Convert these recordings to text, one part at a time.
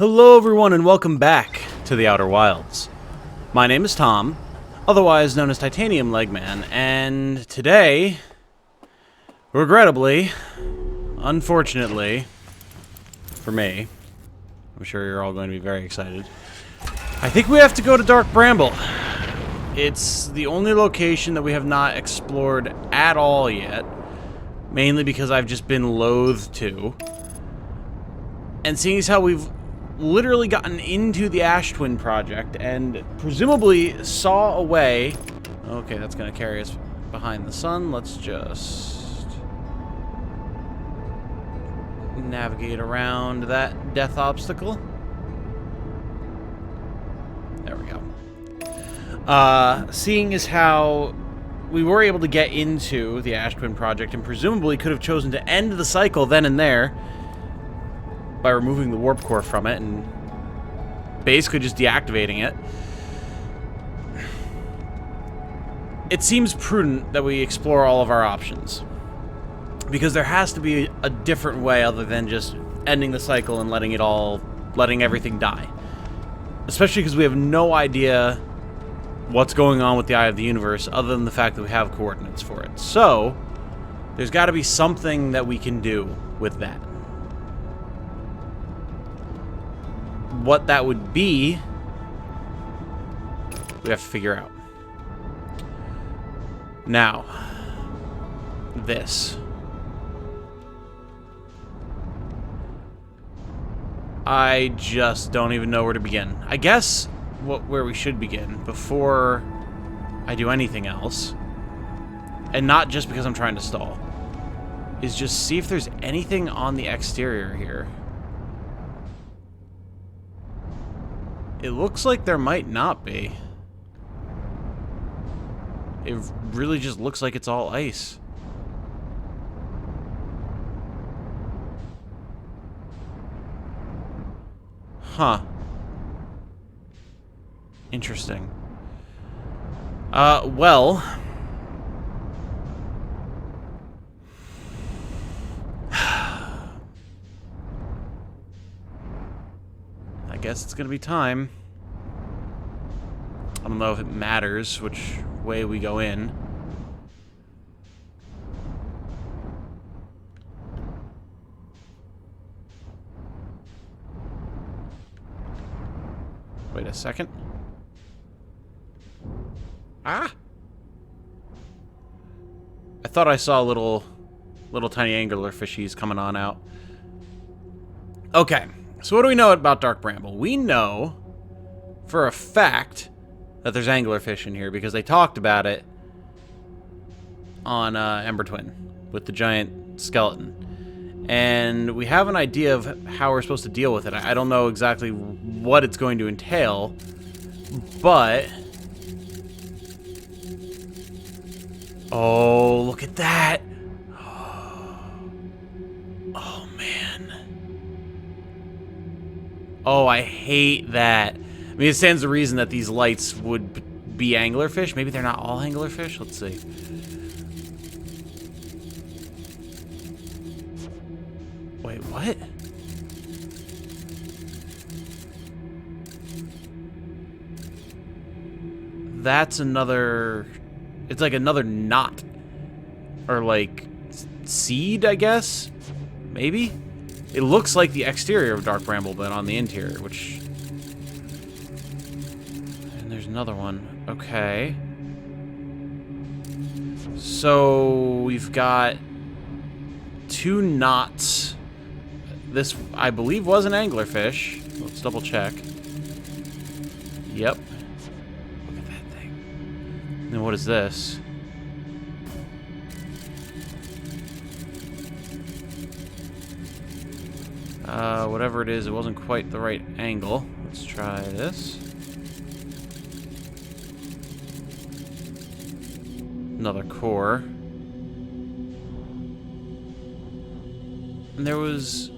Hello everyone and welcome back to the Outer Wilds. My name is Tom, otherwise known as Titanium Legman, and today, regrettably, unfortunately, for me, I'm sure you're all going to be very excited, I think we have to go to Dark Bramble. It's the only location that we have not explored at all yet, mainly because I've just been loath to. And seeing as how we've literally gotten into the Ash Twin project and presumably saw a way... Okay, that's going to carry us behind the sun. Let's just navigate around that death obstacle. There we go. Seeing as how we were able to get into the Ash Twin project and presumably could have chosen to end the cycle then and there by removing the warp core from it and basically just deactivating it, it seems prudent that we explore all of our options. Because there has to be a different way other than just ending the cycle and letting everything die. Especially because we have no idea what's going on with the Eye of the Universe other than the fact that we have coordinates for it. So, there's got to be something that we can do with that. What that would be, we have to figure out. Now, this. I just don't even know where to begin. I guess where we should begin before I do anything else, and not just because I'm trying to stall, is just see if there's anything on the exterior here. It looks like there might not be. It really just looks like it's all ice. Huh. Interesting. Well... I guess it's gonna be time. I don't know if it matters which way we go in. Wait a second. Ah! I thought I saw little tiny angular fishies coming on out. Okay. So what do we know about Dark Bramble? We know for a fact that there's anglerfish in here because they talked about it on Ember Twin with the giant skeleton. And we have an idea of how we're supposed to deal with it. I don't know exactly what it's going to entail, but... Oh, look at that! Oh, man. Oh, I hate that. I mean, it stands to reason that these lights would be anglerfish. Maybe they're not all anglerfish. Let's see. Wait, what? That's another... It's like another knot. Or like seed, I guess? Maybe? It looks like the exterior of Dark Bramble, but on the interior, which... And there's another one. Okay. So, we've got two knots. This, I believe, was an anglerfish. Let's double check. Yep. Look at that thing. And what is this? Whatever it is, it wasn't quite the right angle. Let's try this. Another core. And there was...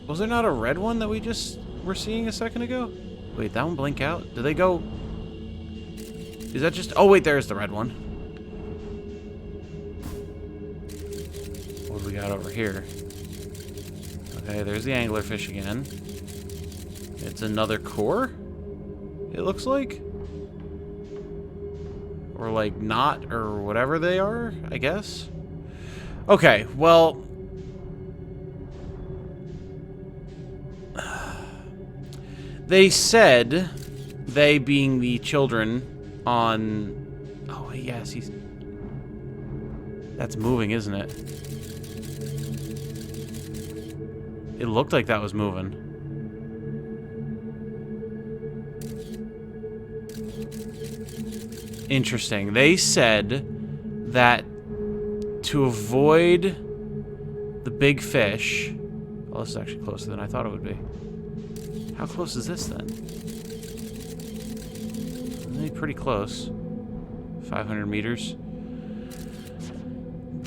Was there not a red one that we just were seeing a second ago? Wait, that one blink out? Do they go... Is that just... Oh, wait, there's the red one. What do we got over here? Okay, there's the anglerfish again. It's another core, it looks like. Or like not, or whatever they are, I guess. Okay, well... They said, they being the children on... Oh, yes, he's... That's moving, isn't it? It looked like that was moving. Interesting. They said that to avoid the big fish... Oh, this is actually closer than I thought it would be. How close is this, then? Pretty close. 500 meters.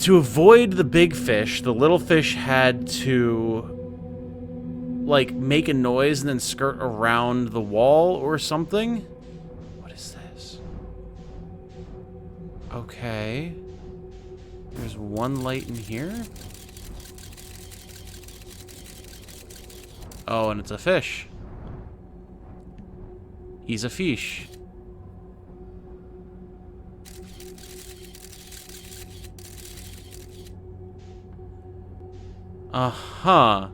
To avoid the big fish, the little fish had to, like, make a noise and then skirt around the wall or something. What is this? Okay. There's one light in here. Oh, and it's a fish. He's a fish. Uh-huh.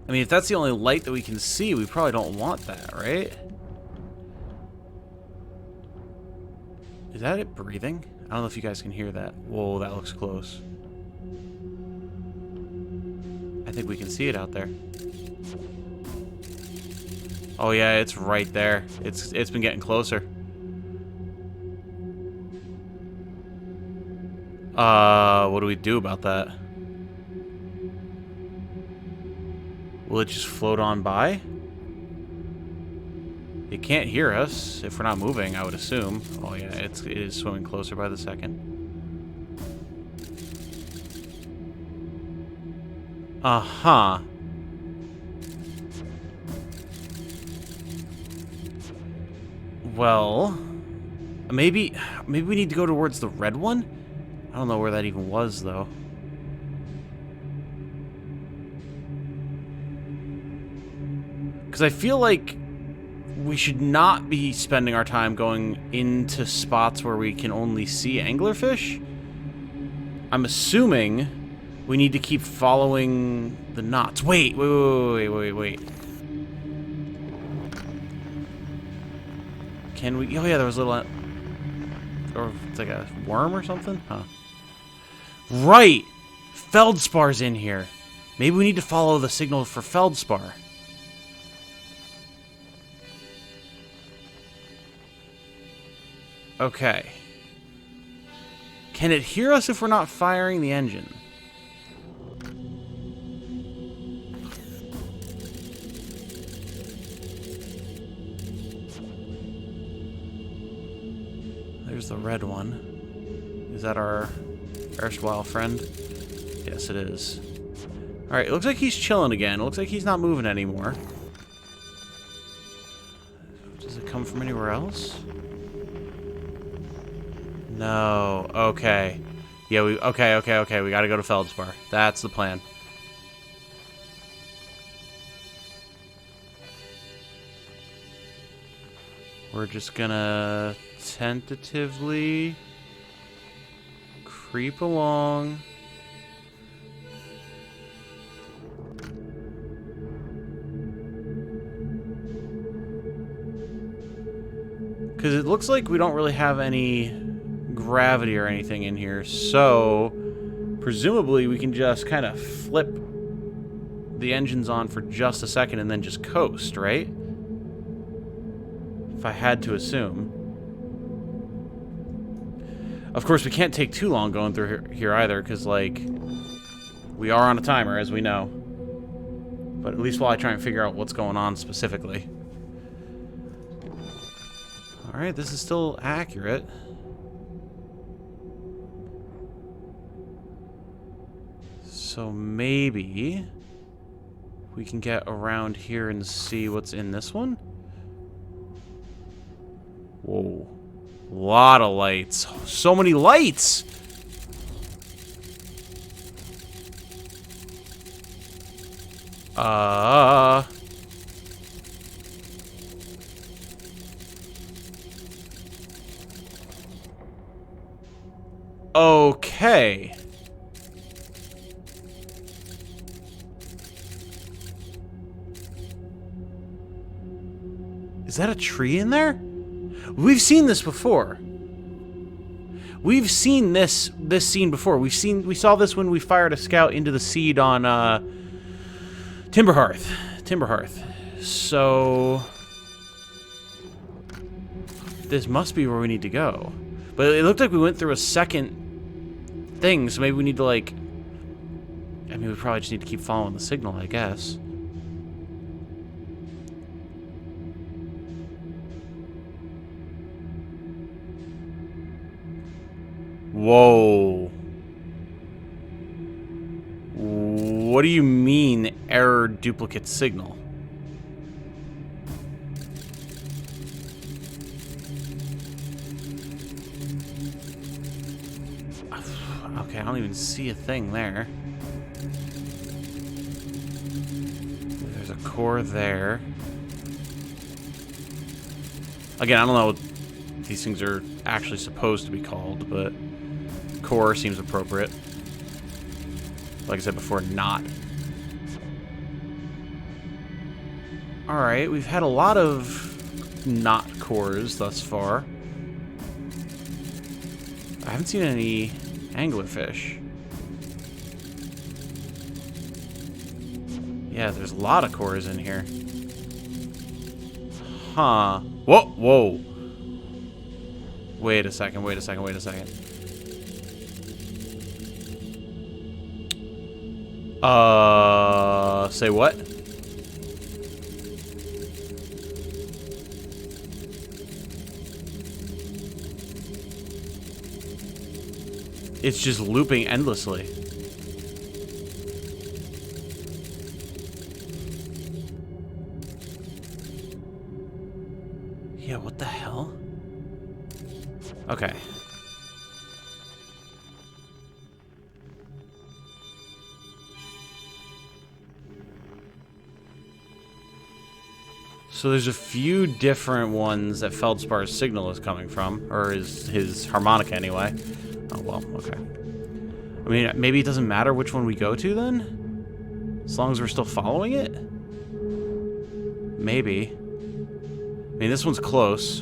I mean, if that's the only light that we can see, we probably don't want that, right? Is that it breathing? I don't know if you guys can hear that. Whoa, that looks close. I think we can see it out there. Oh yeah, it's right there. It's been getting closer. What do we do about that? Will it just float on by? It can't hear us if we're not moving, I would assume. Oh yeah, it is swimming closer by the second. Uh-huh. Well, maybe we need to go towards the red one? I don't know where that even was, though. Because I feel like we should not be spending our time going into spots where we can only see anglerfish. I'm assuming we need to keep following the knots. Wait. Can we... Oh, yeah, there was a little... Or it's like a worm or something? Huh. Right! Feldspar's in here. Maybe we need to follow the signal for feldspar. Okay. Can it hear us if we're not firing the engine? There's the red one. Is that our erstwhile friend? Yes, it is. Alright, it looks like he's chilling again. It looks like he's not moving anymore. Does it come from anywhere else? No. Okay. Yeah, okay. We gotta go to Feldspar. That's the plan. We're just gonna tentatively creep along. Because it looks like we don't really have any gravity or anything in here, so presumably we can just kind of flip the engines on for just a second and then just coast, right? If I had to assume. Of course, we can't take too long going through here either, because, like, we are on a timer, as we know. But at least while I try and figure out what's going on specifically. Alright, this is still accurate. So maybe we can get around here and see what's in this one. Whoa. A lot of lights. So many lights! Okay. Is that a tree in there? We've seen this before. We've seen this scene before. We saw this when we fired a scout into the seed on Timberhearth. So this must be where we need to go. But it looked like we went through a second thing, so maybe we need to, like... I mean, we probably just need to keep following the signal, I guess. Whoa. What do you mean, error duplicate signal? Okay, I don't even see a thing there. There's a core there. Again, I don't know what these things are actually supposed to be called, but core seems appropriate. Like I said before, not. Alright, we've had a lot of not cores thus far. I haven't seen any anglerfish. Yeah, there's a lot of cores in here. Huh. Whoa, whoa. Wait a second. Say what? It's just looping endlessly. Yeah, what the hell? Okay. So there's a few different ones that Feldspar's signal is coming from, or his harmonica anyway. Oh, well, okay. I mean, maybe it doesn't matter which one we go to then? As long as we're still following it? Maybe. I mean, this one's close.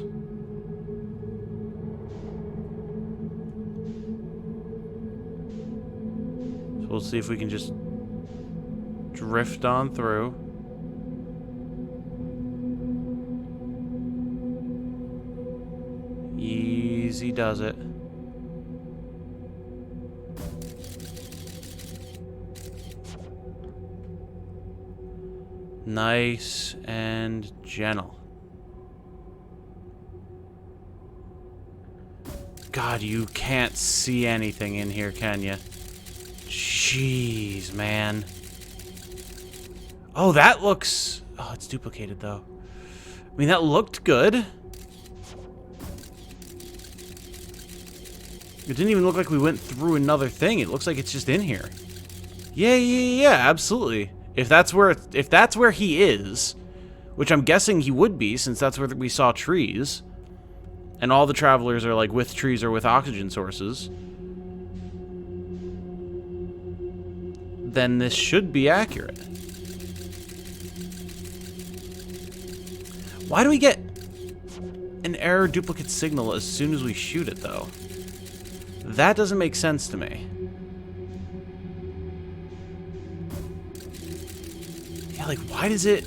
So we'll see if we can just drift on through. Easy does it. Nice and gentle. God, you can't see anything in here, can you? Jeez, man. Oh, that looks... Oh, it's duplicated, though. I mean, that looked good. It didn't even look like we went through another thing. It looks like it's just in here. Yeah, absolutely. If that's where he is, which I'm guessing he would be, since that's where we saw trees, and all the travelers are like with trees or with oxygen sources, then this should be accurate. Why do we get an error duplicate signal as soon as we shoot it, though? That doesn't make sense to me. Yeah, like, why does it...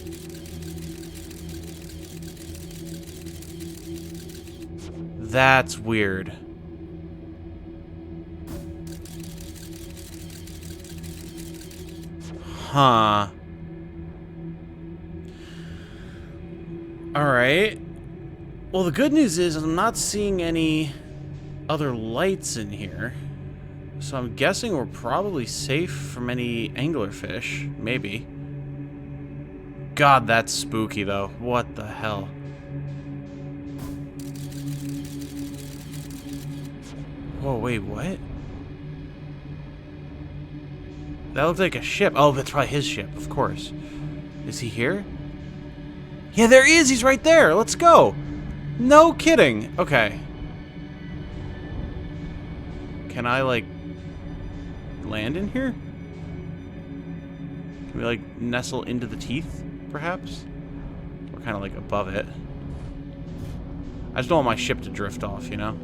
That's weird. Huh. Alright. Well, the good news is I'm not seeing any other lights in here. So I'm guessing we're probably safe from any anglerfish. Maybe. God, that's spooky, though. What the hell? Whoa, wait, what? That looked like a ship. Oh, that's probably his ship, of course. Is he here? Yeah, there he is! He's right there! Let's go! No kidding! Okay. Can I, like, land in here? Can we, like, nestle into the teeth, perhaps? Or kind of, like, above it. I just don't want my ship to drift off, you know?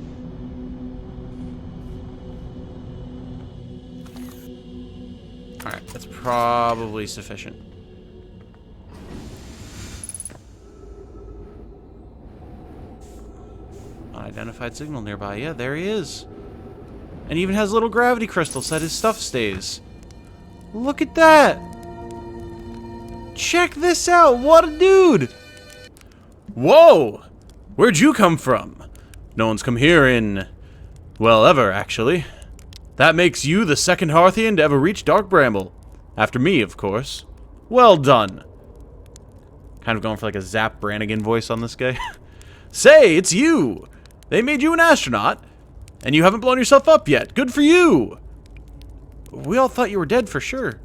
Alright, that's probably sufficient. Unidentified signal nearby. Yeah, there he is. And he even has little gravity crystals that his stuff stays. Look at that! Check this out! What a dude! Whoa! Where'd you come from? No one's come here in... well, ever, actually. That makes you the second Hearthian to ever reach Dark Bramble. After me, of course. Well done. Kind of going for like a Zap Brannigan voice on this guy. Say, it's you! They made you an astronaut, and you haven't blown yourself up yet. Good for you! We all thought you were dead for sure.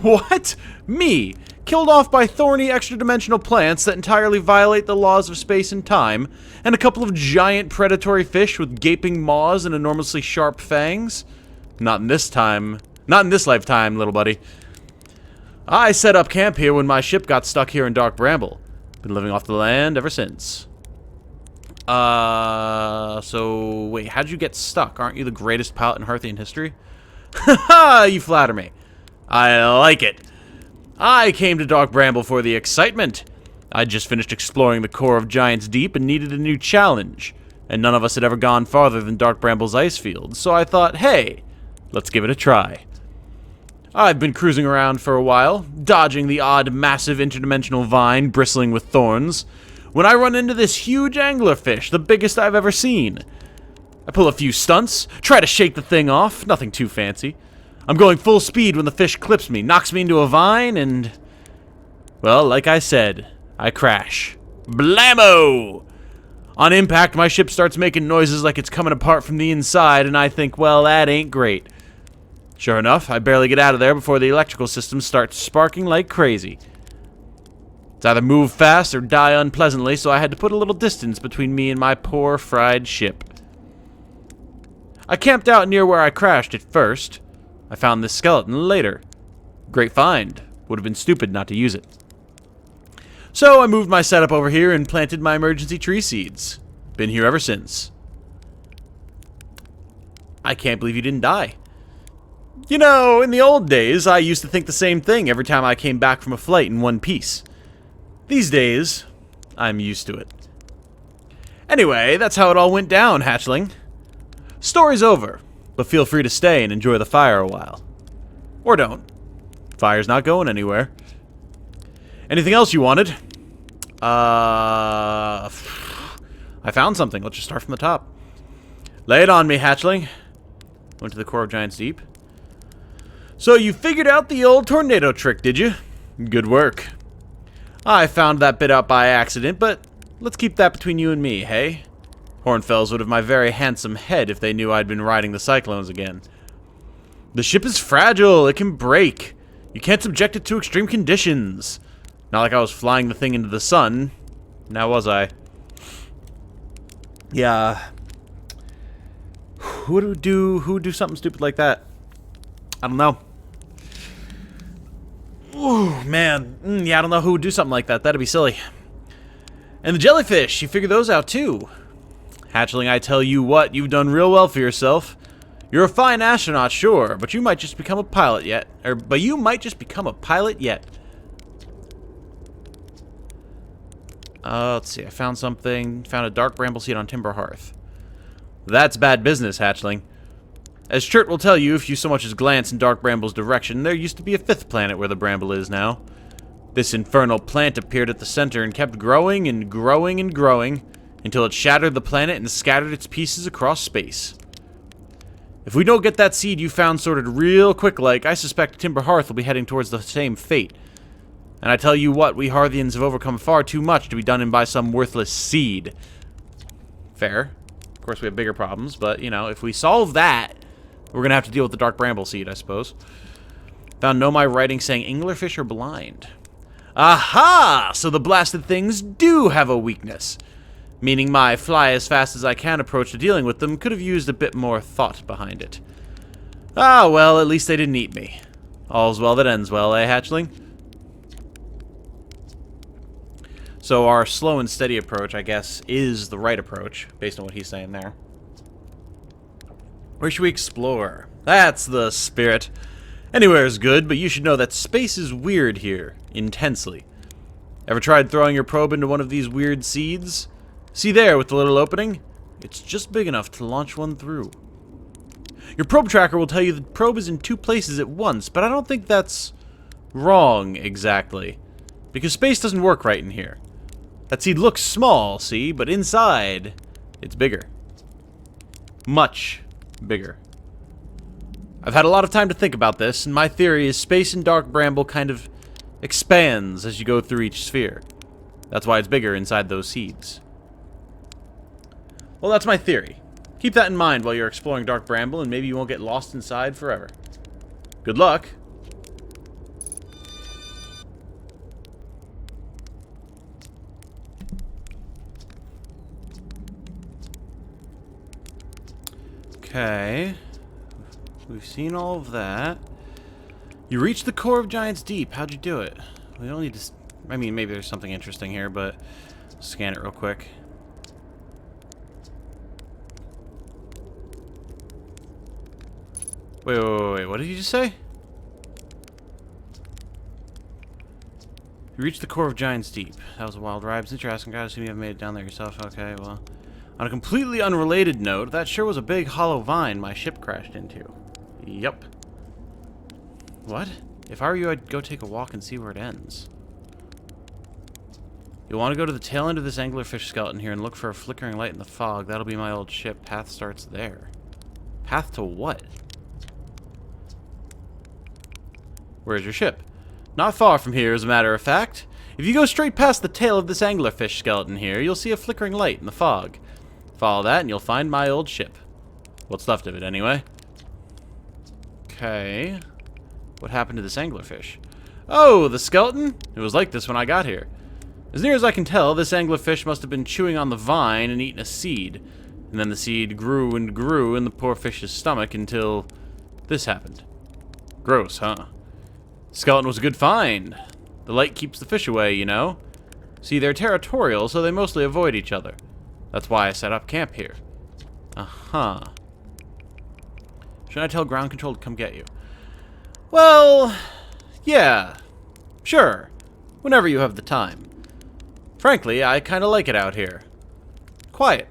What? Me? Killed off by thorny extra-dimensional plants that entirely violate the laws of space and time, and a couple of giant predatory fish with gaping maws and enormously sharp fangs? Not in this time. Not in this lifetime, little buddy. I set up camp here when my ship got stuck here in Dark Bramble. Been living off the land ever since. So, wait, how'd you get stuck? Aren't you the greatest pilot in Hearthian history? Haha, you flatter me. I like it. I came to Dark Bramble for the excitement. I'd just finished exploring the core of Giant's Deep and needed a new challenge. And none of us had ever gone farther than Dark Bramble's ice field, so I thought, hey, let's give it a try. I've been cruising around for a while, dodging the odd massive interdimensional vine bristling with thorns, when I run into this huge anglerfish, the biggest I've ever seen. I pull a few stunts, try to shake the thing off, nothing too fancy. I'm going full speed when the fish clips me, knocks me into a vine, and... well, like I said, I crash. Blammo! On impact, my ship starts making noises like it's coming apart from the inside, and I think, well, that ain't great. Sure enough, I barely get out of there before the electrical system starts sparking like crazy. It's either move fast or die unpleasantly, so I had to put a little distance between me and my poor fried ship. I camped out near where I crashed at first. I found this skeleton later. Great find. Would have been stupid not to use it. So I moved my setup over here and planted my emergency tree seeds. Been here ever since. I can't believe you didn't die. You know, in the old days, I used to think the same thing every time I came back from a flight in one piece. These days, I'm used to it. Anyway, that's how it all went down, hatchling. Story's over, but feel free to stay and enjoy the fire a while. Or don't. Fire's not going anywhere. Anything else you wanted? I found something. Let's just start from the top. Lay it on me, hatchling. Went to the core of Giant's Deep. So you figured out the old tornado trick, did you? Good work. I found that bit out by accident, but let's keep that between you and me, hey? Hornfells would have my very handsome head if they knew I'd been riding the cyclones again. The ship is fragile. It can break. You can't subject it to extreme conditions. Not like I was flying the thing into the sun. Now was I? Yeah. Who would do something stupid like that? I don't know. Ooh, man. Yeah, I don't know who would do something like that. That'd be silly. And the jellyfish, you figured those out too. Hatchling, I tell you what, you've done real well for yourself. You're a fine astronaut, sure, but you might just become a pilot yet. Let's see. I found something. Found a dark bramble seed on Timber Hearth. That's bad business, hatchling. As Chert will tell you, if you so much as glance in Dark Bramble's direction, there used to be a fifth planet where the bramble is now. This infernal plant appeared at the center and kept growing and growing and growing until it shattered the planet and scattered its pieces across space. If we don't get that seed you found sorted real quick like, I suspect Timber Hearth will be heading towards the same fate. And I tell you what, we Hearthians have overcome far too much to be done in by some worthless seed. Fair. Of course, we have bigger problems, but, you know, if we solve that, we're going to have to deal with the Dark Bramble seed, I suppose. Found Nomai writing saying anglerfish are blind. Aha! So the blasted things do have a weakness. Meaning my fly as fast as I can approach to dealing with them could have used a bit more thought behind it. Ah, well, at least they didn't eat me. All's well that ends well, eh, hatchling? So our slow and steady approach, I guess, is the right approach, based on what he's saying there. Where should we explore? That's the spirit. Anywhere is good, but you should know that space is weird here, intensely. Ever tried throwing your probe into one of these weird seeds? See there with the little opening? It's just big enough to launch one through. Your probe tracker will tell you the probe is in 2 places at once, but I don't think that's wrong exactly. Because space doesn't work right in here. That seed looks small, see, but inside, it's bigger. Much bigger. I've had a lot of time to think about this, and my theory is space in Dark Bramble kind of expands as you go through each sphere. That's why it's bigger inside those seeds. Well, that's my theory. Keep that in mind while you're exploring Dark Bramble, and maybe you won't get lost inside forever. Good luck. Okay. We've seen all of that. You reached the core of Giant's Deep. How'd you do it? We don't need to... I mean, maybe there's something interesting here, but... Scan it real quick. Wait. What did you just say? You reached the core of Giant's Deep. That was a wild ride. Since you're asking, guys, you haven't made it down there yourself. Okay, well... On a completely unrelated note, that sure was a big hollow vine my ship crashed into. Yup. What? If I were you, I'd go take a walk and see where it ends. You'll want to go to the tail end of this anglerfish skeleton here and look for a flickering light in the fog. That'll be my old ship. Path starts there. Path to what? Where's your ship? Not far from here, as a matter of fact. If you go straight past the tail of this anglerfish skeleton here, you'll see a flickering light in the fog. Follow that and you'll find my old ship. What's left of it, anyway. Okay. What happened to this anglerfish? Oh, the skeleton? It was like this when I got here. As near as I can tell, this anglerfish must have been chewing on the vine and eaten a seed. And then the seed grew and grew in the poor fish's stomach until this happened. Gross, huh? Skeleton was a good find. The light keeps the fish away, you know. See, they're territorial, so they mostly avoid each other. That's why I set up camp here. Uh-huh. Should I tell ground control to come get you? Well, yeah. Sure. Whenever you have the time. Frankly, I kind of like it out here. Quiet.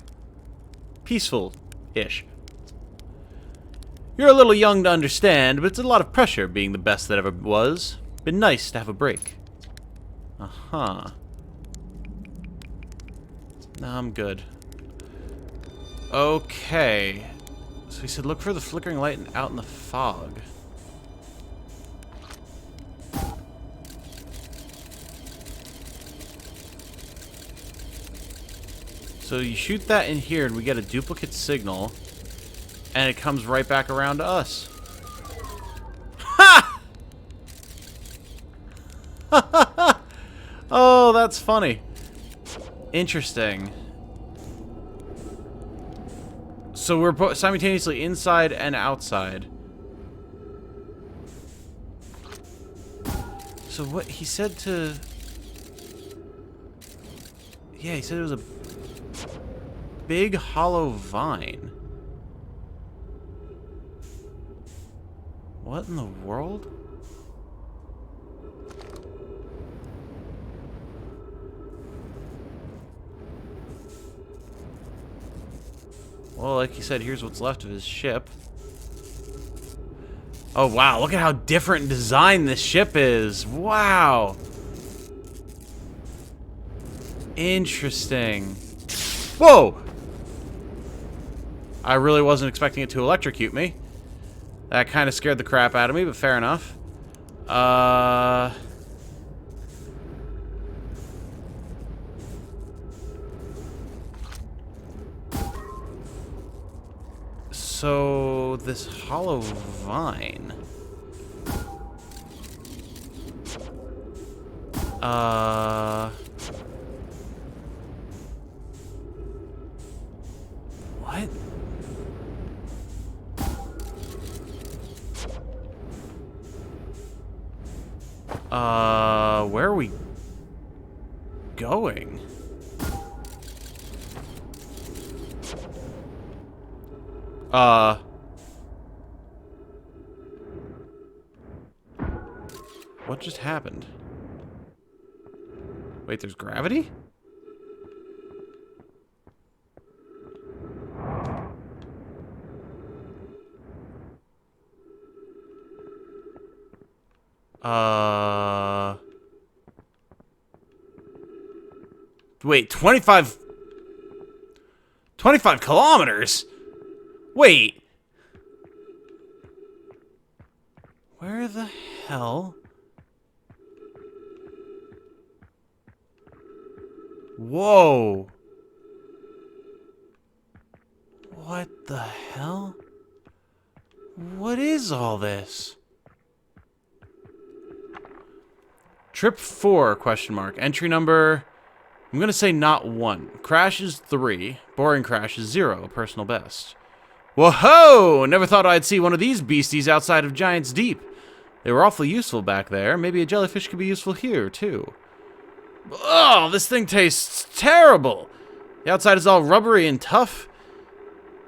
Peaceful-ish. You're a little young to understand, but it's a lot of pressure being the best that ever was. Been nice to have a break. Uh-huh. No, I'm good. Okay. So he said look for the flickering light out in the fog. So you shoot that in here and we get a duplicate signal. And it comes right back around to us. Ha! Oh, that's funny. Interesting. So we're simultaneously inside and outside. So what he said to... Yeah, he said it was a big hollow vine. What in the world? Well, like he said, here's what's left of his ship. Oh, wow. Look at how different design this ship is. Wow. Interesting. Whoa! I really wasn't expecting it to electrocute me. That kind of scared the crap out of me, but fair enough. So, this hollow vine. What? Where are we going? What just happened? Wait, there's gravity? Wait, 25 kilometers? Wait. Where the hell? Whoa. What the hell? What is all this? Trip 4, question mark. Entry number, I'm going to say not 1. Crash is 3. Boring crash is 0. Personal best. Whoa-ho! Never thought I'd see one of these beasties outside of Giant's Deep. They were awfully useful back there. Maybe a jellyfish could be useful here, too. Oh, this thing tastes terrible. The outside is all rubbery and tough.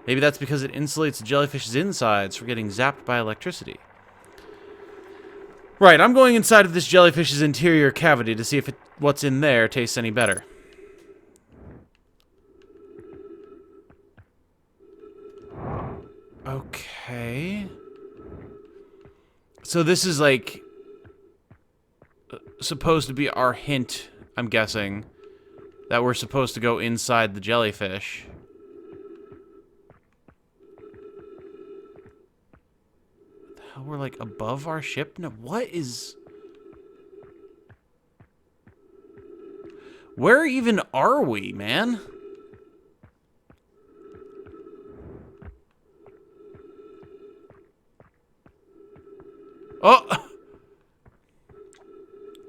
Maybe that's because it insulates the jellyfish's insides from getting zapped by electricity. Right, I'm going inside of this jellyfish's interior cavity to see if what's in there tastes any better. Okay. So this is like supposed to be our hint, I'm guessing, that we're supposed to go inside the jellyfish. What the hell, we're like above our ship? No, what is... Where even are we, man? Oh!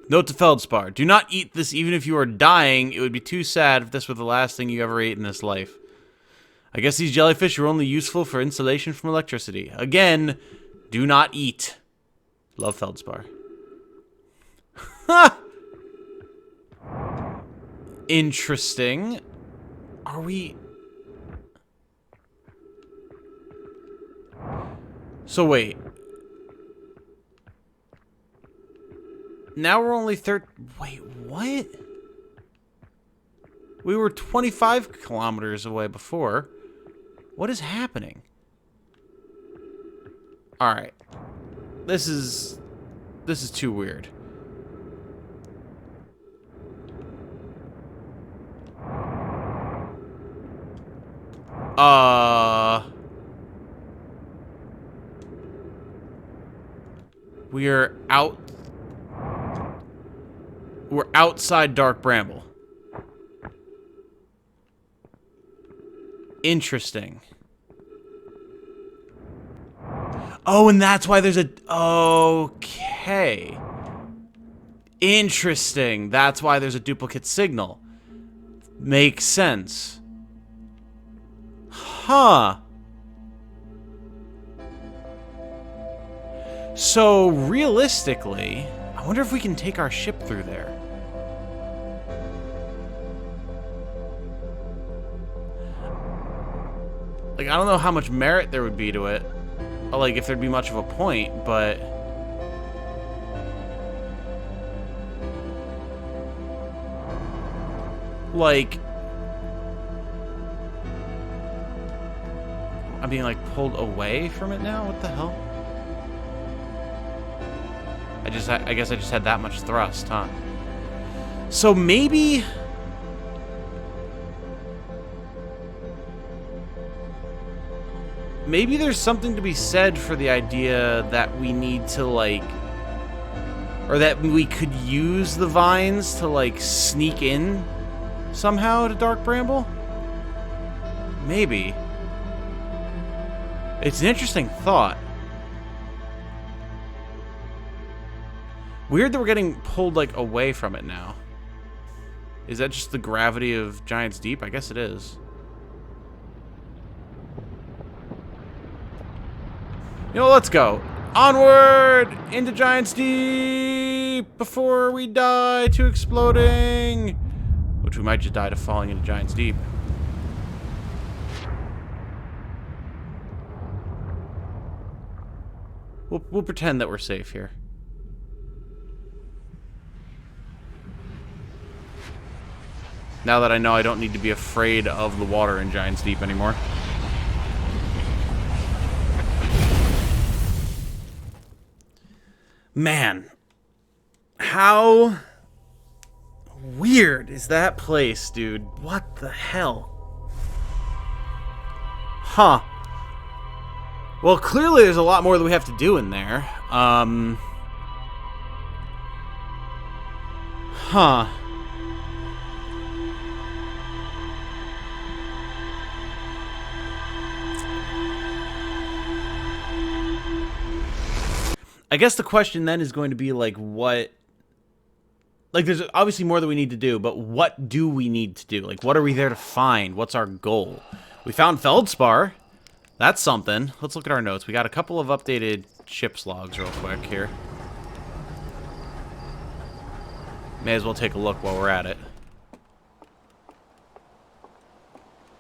Note to Feldspar. Do not eat this even if you are dying. It would be too sad if this were the last thing you ever ate in this life. I guess these jellyfish are only useful for insulation from electricity. Again, do not eat. Love Feldspar. Ha! Interesting. Are we... So wait. Now we're only Wait, what? We were 25 kilometers away before. What is happening? Alright. This is too weird. We are out. We're outside Dark Bramble. Interesting. Oh, and that's why there's a... Okay. Interesting. That's why there's a duplicate signal. Makes sense. Huh. So, realistically, I wonder if we can take our ship through there. Like, I don't know how much merit there would be to it. Or, like, if there'd be much of a point, but... Like... I'm being, like, pulled away from it now? What the hell? I guess I just had that much thrust, huh? So maybe... Maybe there's something to be said for the idea that we need to, like... Or that we could use the vines to, like, sneak in somehow to Dark Bramble? Maybe. It's an interesting thought. Weird that we're getting pulled, like, away from it now. Is that just the gravity of Giant's Deep? I guess it is. You know, let's go. Onward! Into Giant's Deep! Before we die to exploding! Which we might just die to falling into Giant's Deep. We'll pretend that we're safe here. Now that I know I don't need to be afraid of the water in Giant's Deep anymore. Man. How weird is that place, dude? What the hell? Huh. Well, clearly there's a lot more that we have to do in there. Huh. I guess the question then is going to be, like, what... Like, there's obviously more that we need to do, but what do we need to do? Like, what are we there to find? What's our goal? We found Feldspar. That's something. Let's look at our notes. We got a couple of updated ship's logs real quick here. May as well take a look while we're at it.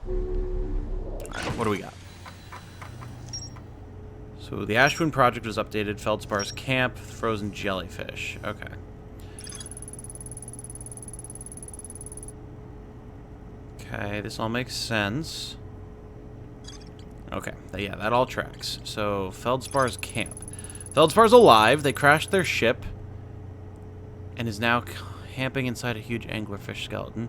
Alright, what do we got? So the Ashwin project was updated. Feldspar's camp, frozen jellyfish. Okay. Okay, this all makes sense. Okay, yeah, that all tracks. So, Feldspar's camp. Feldspar's alive. They crashed their ship and is now camping inside a huge anglerfish skeleton.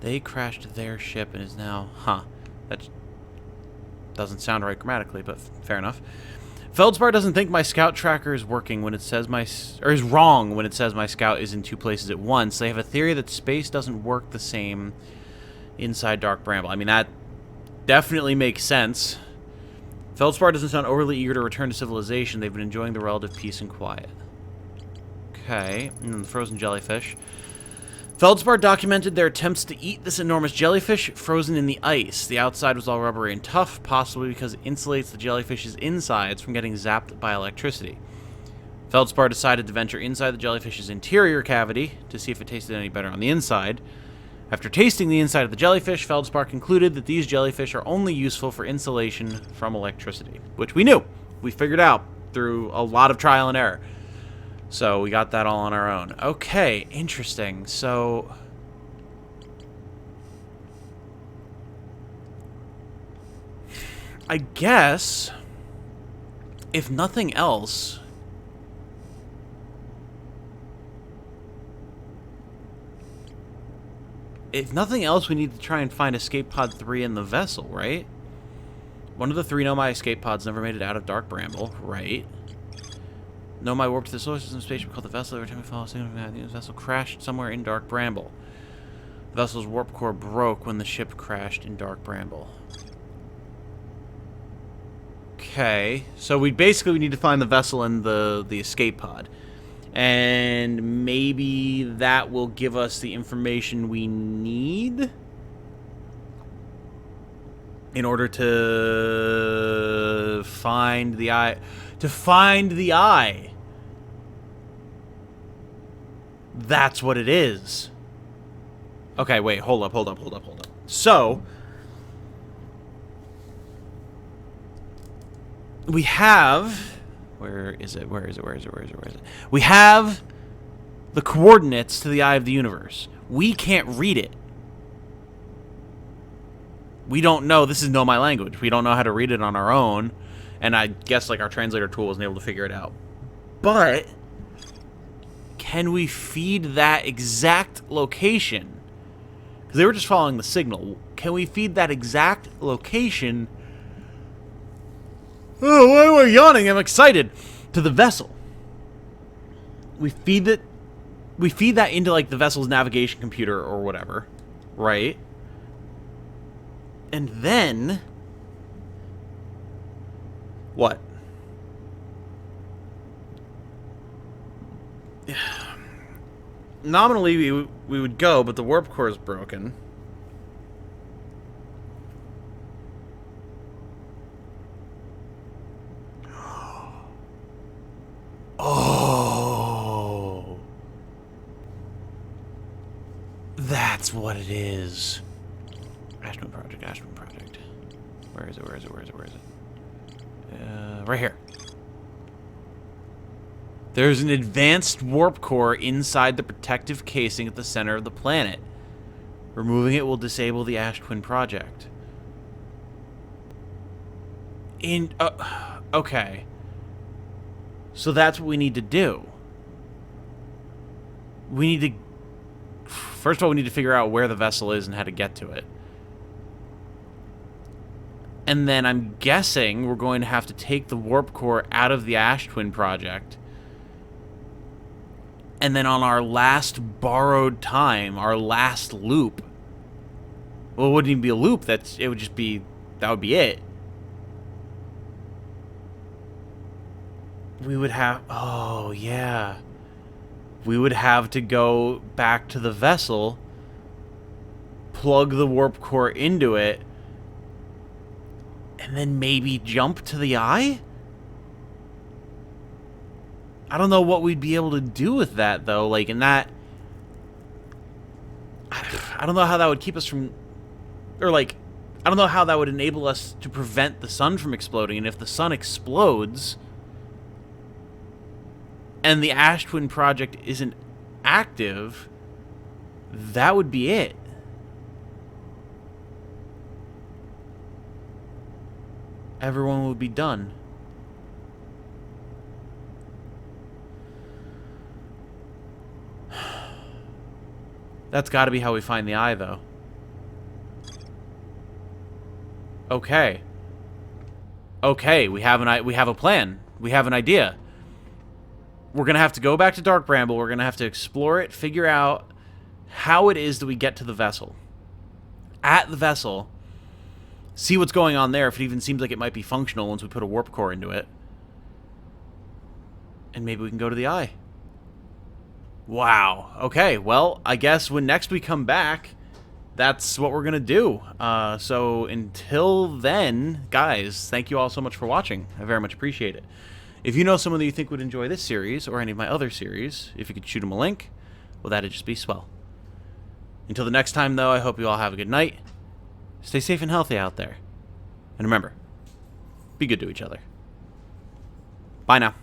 They crashed their ship and is now... Huh. That doesn't sound right grammatically, but fair enough. Feldspar doesn't think my scout tracker is working when it says my... Or is wrong when it says my scout is in 2 places at once. They have a theory that space doesn't work the same inside Dark Bramble. I mean, that definitely makes sense. Feldspar doesn't sound overly eager to return to civilization. They've been enjoying the relative peace and quiet. Okay, and then the frozen jellyfish. Feldspar documented their attempts to eat this enormous jellyfish frozen in the ice. The outside was all rubbery and tough, possibly because it insulates the jellyfish's insides from getting zapped by electricity. Feldspar decided to venture inside the jellyfish's interior cavity to see if it tasted any better on the inside. After tasting the inside of the jellyfish, Feldspar concluded that these jellyfish are only useful for insulation from electricity, which we knew. We figured out through a lot of trial and error. So we got that all on our own. Okay, interesting. So I guess if nothing else, we need to try and find Escape Pod 3 in the vessel, right? One of the 3 Nomai escape pods never made it out of Dark Bramble, right? Nomai warped to the solar system spaceship called the vessel. Every time we follow a signal from the vessel crashed somewhere in Dark Bramble. The vessel's warp core broke when the ship crashed in Dark Bramble. Okay, so we need to find the vessel and the escape pod. And maybe that will give us the information we need in order to find the eye. To find the eye. That's what it is. Okay, wait, hold up. So, we have... Where is it? We have the coordinates to the Eye of the Universe. We can't read it. We don't know. This is Nomai language. We don't know how to read it on our own. And I guess, like, our translator tool wasn't able to figure it out. But can we feed that exact location? Because they were just following the signal. Can we feed that exact location? Oh, why am I yawning? I'm excited. To the vessel. We feed that into, like, the vessel's navigation computer or whatever. Right? And then... What? Nominally, we would go, but the warp core is broken. Oh. That's what it is. Ashman Project, Ashman Project. Where is it, where is it, where is it, where is it? Right here. There's an advanced warp core inside the protective casing at the center of the planet. Removing it will disable the Ash Twin Project. Okay. So that's what we need to do. We need to... First of all, we need to figure out where the vessel is and how to get to it. And then I'm guessing we're going to have to take the warp core out of the Ash Twin Project. And then on our last borrowed time, our last loop... Well, it wouldn't even be a loop. It would just be... That would be it. We would have... Oh, yeah. We would have to go back to the vessel, plug the warp core into it, and then maybe jump to the eye? I don't know what we'd be able to do with that, though. Like, in that... I don't know how that would keep us from... Or, like... I don't know how that would enable us to prevent the sun from exploding. And if the sun explodes... and the Ash Twin Project isn't active... that would be it. Everyone would be done. That's got to be how we find the eye, though. Okay. Okay, we have a plan. We have an idea. We're going to have to go back to Dark Bramble. We're going to have to explore it, figure out how it is that we get to the vessel. At the vessel, see what's going on there, if it even seems like it might be functional once we put a warp core into it. And maybe we can go to the eye. Wow. Okay, well, I guess when next we come back, that's what we're going to do. So until then, guys, thank you all so much for watching. I very much appreciate it. If you know someone that you think would enjoy this series or any of my other series, if you could shoot them a link, well, that'd just be swell. Until the next time, though, I hope you all have a good night. Stay safe and healthy out there. And remember, be good to each other. Bye now.